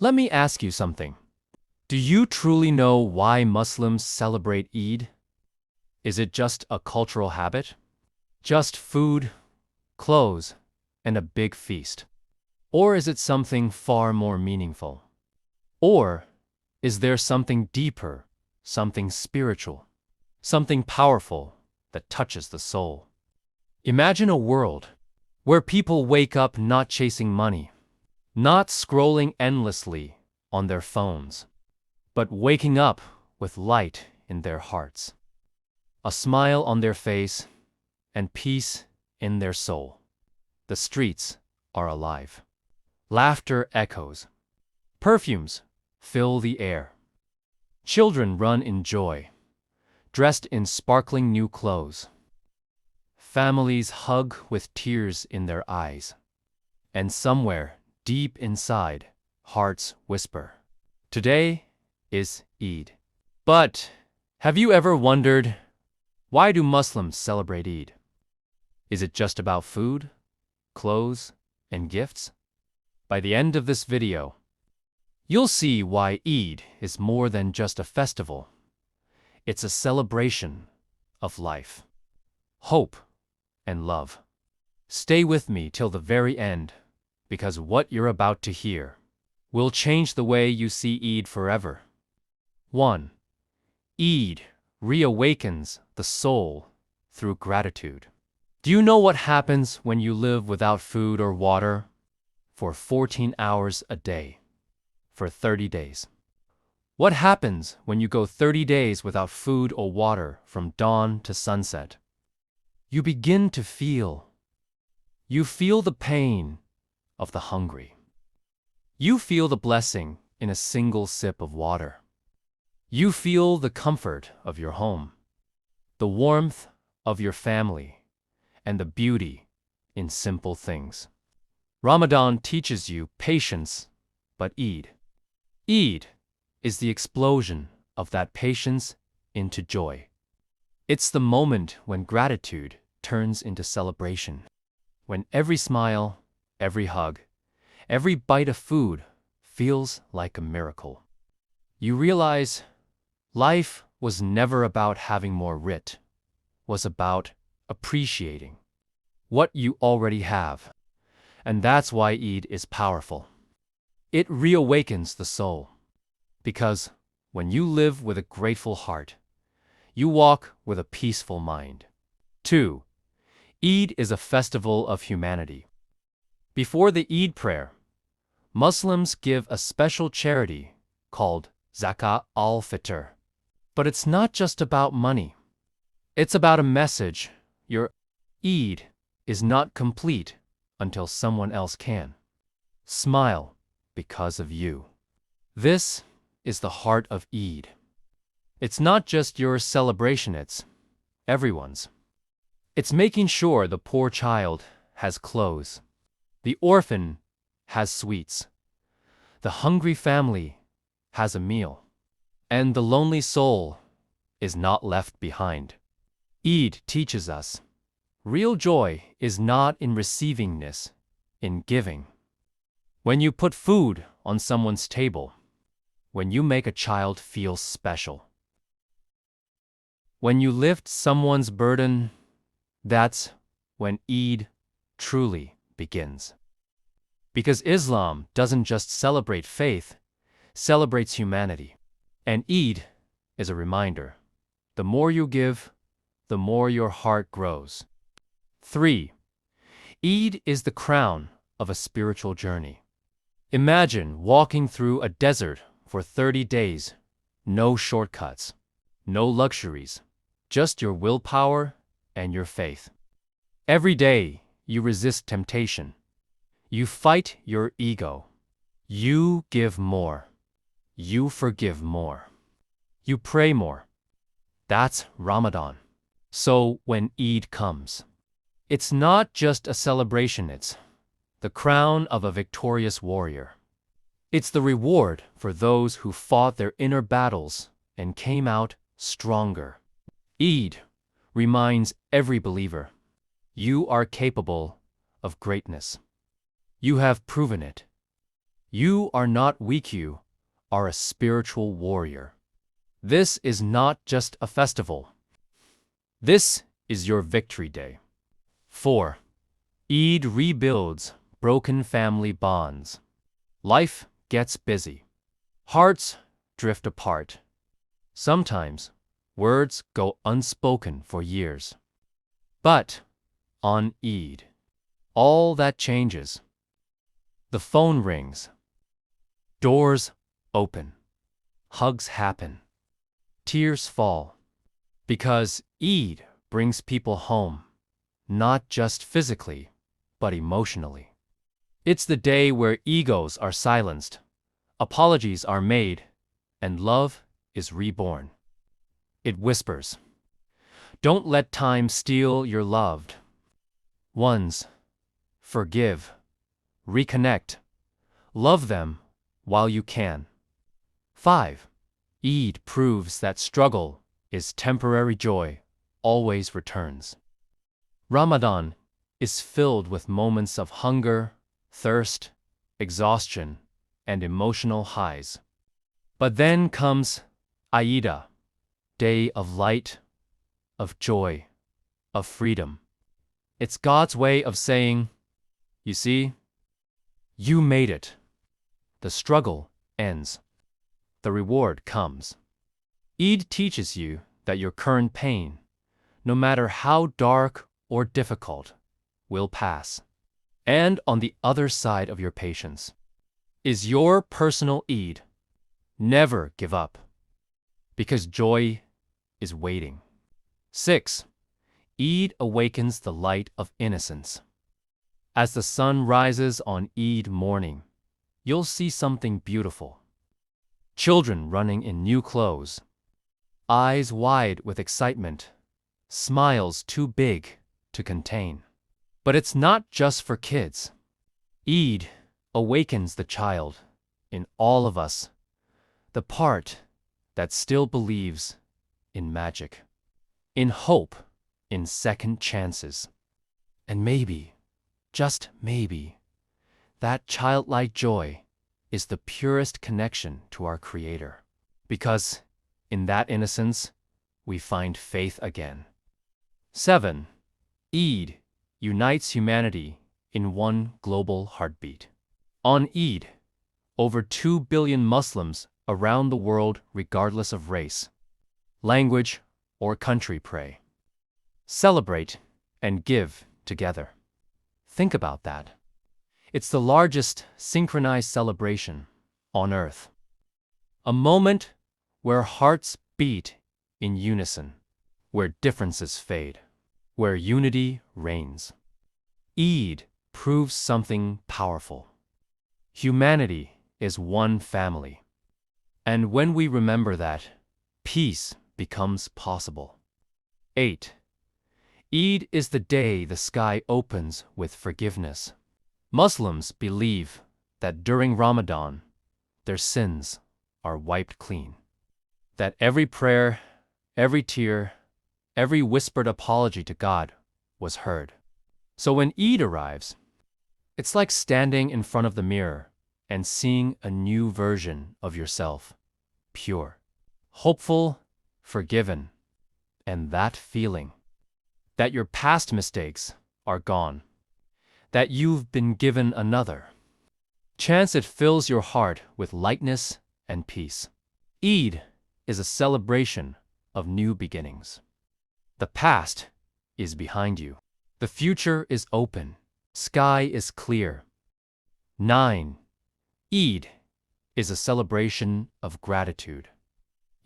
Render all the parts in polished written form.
Let me ask you something. Do you truly know why Muslims celebrate Eid? Is it just a cultural habit? Just food, clothes, and a big feast? Or is it something far more meaningful? Or is there something deeper, something spiritual, something powerful that touches the soul? Imagine a world where people wake up not chasing money, not scrolling endlessly on their phones, but waking up with light in their hearts, a smile on their face, and peace in their soul. The streets are alive. Laughter echoes. Perfumes fill the air. Children run in joy, dressed in sparkling new clothes. Families hug with tears in their eyes. And somewhere, deep inside, hearts whisper, "Today is Eid." But have you ever wondered, why do Muslims celebrate Eid? Is it just about food, clothes, and gifts? By the end of this video, you'll see why Eid is more than just a festival. It's a celebration of life, hope, and love. Stay with me till the very end, because what you're about to hear will change the way you see Eid forever. 1. Eid reawakens the soul through gratitude. Do you know what happens when you live without food or water for 14 hours a day, for 30 days? What happens when you go 30 days without food or water from dawn to sunset? You begin to feel. You feel the pain of the hungry. You feel the blessing in a single sip of water. You feel the comfort of your home, the warmth of your family, and the beauty in simple things. Ramadan teaches you patience, but Eid is the explosion of that patience into joy. It's the moment when gratitude turns into celebration, when every smile, every hug, every bite of food feels like a miracle. You realize life was never about having more, was about appreciating what you already have. And that's why Eid is powerful. It reawakens the soul. Because when you live with a grateful heart, you walk with a peaceful mind. 2. Eid is a festival of humanity. Before the Eid prayer, Muslims give a special charity called Zakat al-Fitr. But it's not just about money. It's about a message. Your Eid is not complete until someone else can smile because of you. This is the heart of Eid. It's not just your celebration, it's everyone's. It's making sure the poor child has clothes, the orphan has sweets, the hungry family has a meal, and the lonely soul is not left behind. Eid teaches us real joy is not in receivingness, in giving. When you put food on someone's table, when you make a child feel special, when you lift someone's burden, that's when Eid truly begins. Because Islam doesn't just celebrate faith, celebrates humanity. And Eid is a reminder. The more you give, the more your heart grows. 3. Eid is the crown of a spiritual journey. Imagine walking through a desert for 30 days, no shortcuts, no luxuries, just your willpower and your faith. Every day, you resist temptation. You fight your ego. You give more. You forgive more. You pray more. That's Ramadan. So when Eid comes, it's not just a celebration, it's the crown of a victorious warrior. It's the reward for those who fought their inner battles and came out stronger. Eid reminds every believer, you are capable of greatness. You have proven it. You are not weak, you are a spiritual warrior. This is not just a festival. This is your victory day. 4. Eid rebuilds broken family bonds. Life gets busy. Hearts drift apart. Sometimes words go unspoken for years. But on Eid, all that changes. The phone rings. Doors open. Hugs happen. Tears fall. Because Eid brings people home, not just physically, but emotionally. It's the day where egos are silenced, apologies are made, and love is reborn. It whispers, "Don't let time steal your loved ones. Forgive, reconnect, love them while you can." 5. Eid proves that struggle is temporary, joy always returns. Ramadan is filled with moments of hunger, thirst, exhaustion, and emotional highs. But then comes Aida, day of light, of joy, of freedom. It's God's way of saying, "You see, you made it." The struggle ends. The reward comes. Eid teaches you that your current pain, no matter how dark or difficult, will pass. And on the other side of your patience is your personal Eid. Never give up, because joy is waiting. 6. Eid awakens the light of innocence. As the sun rises on Eid morning, you'll see something beautiful. Children running in new clothes, eyes wide with excitement, smiles too big to contain. But it's not just for kids. Eid awakens the child in all of us, the part that still believes in magic, in hope, in second chances. And maybe, just maybe, that childlike joy is the purest connection to our Creator, because in that innocence we find faith again. 7. Eid unites humanity in one global heartbeat. On Eid, over 2 billion Muslims around the world, regardless of race, language, or country, pray, celebrate, and give together. Think about that. It's the largest synchronized celebration on earth. A moment where hearts beat in unison, where differences fade, where unity reigns. Eid proves something powerful. Humanity is one family. And when we remember that, peace becomes possible. 8. Eid is the day the sky opens with forgiveness. Muslims believe that during Ramadan, their sins are wiped clean. That every prayer, every tear, every whispered apology to God was heard. So when Eid arrives, it's like standing in front of the mirror and seeing a new version of yourself, pure, hopeful, forgiven, and that feeling that your past mistakes are gone, that you've been given another chance. It fills your heart with lightness and peace. Eid is a celebration of new beginnings. The past is behind you. The future is open. Sky is clear. 9. Eid is a celebration of gratitude.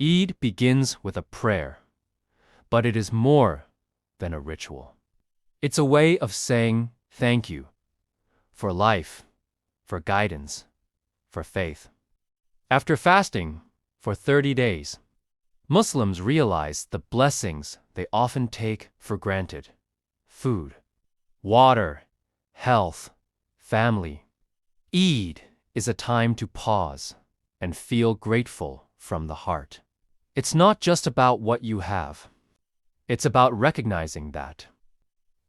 Eid begins with a prayer, but it is more than a ritual. It's a way of saying thank you for life, for guidance, for faith. After fasting for 30 days, Muslims realize the blessings they often take for granted: food, water, health, family. Eid is a time to pause and feel grateful from the heart. It's not just about what you have. It's about recognizing that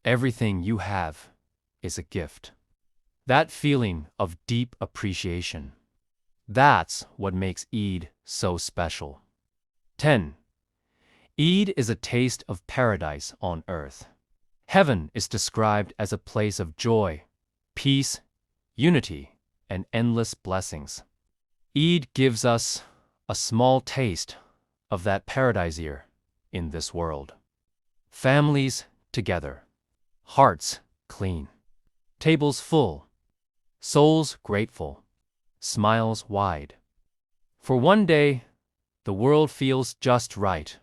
everything you have is a gift. That feeling of deep appreciation. That's what makes Eid so special. 10. Eid is a taste of paradise on earth. Heaven is described as a place of joy, peace, unity, and endless blessings. Eid gives us a small taste of that paradise here in this world. Families together, hearts clean, tables full, souls grateful, smiles wide. For one day, the world feels just right.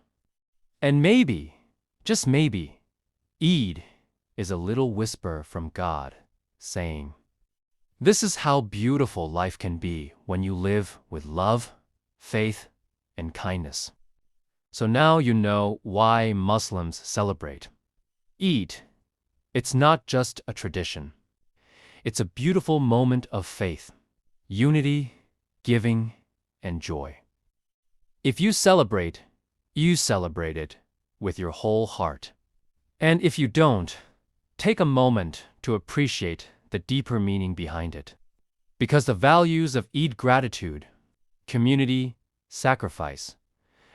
And maybe, just maybe, Eid is a little whisper from God saying, "This is how beautiful life can be when you live with love, faith, and kindness." So now you know why Muslims celebrate Eid. It's not just a tradition. It's a beautiful moment of faith, unity, giving, and joy. If you celebrate it with your whole heart. And if you don't, take a moment to appreciate the deeper meaning behind it. Because the values of Eid, gratitude, community, sacrifice,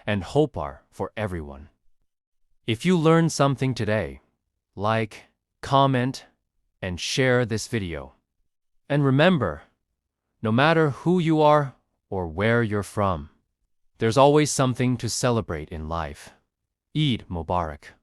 and hope are for everyone. If you learned something today, like, comment, and share this video. And remember, no matter who you are or where you're from, there's always something to celebrate in life. Eid Mubarak.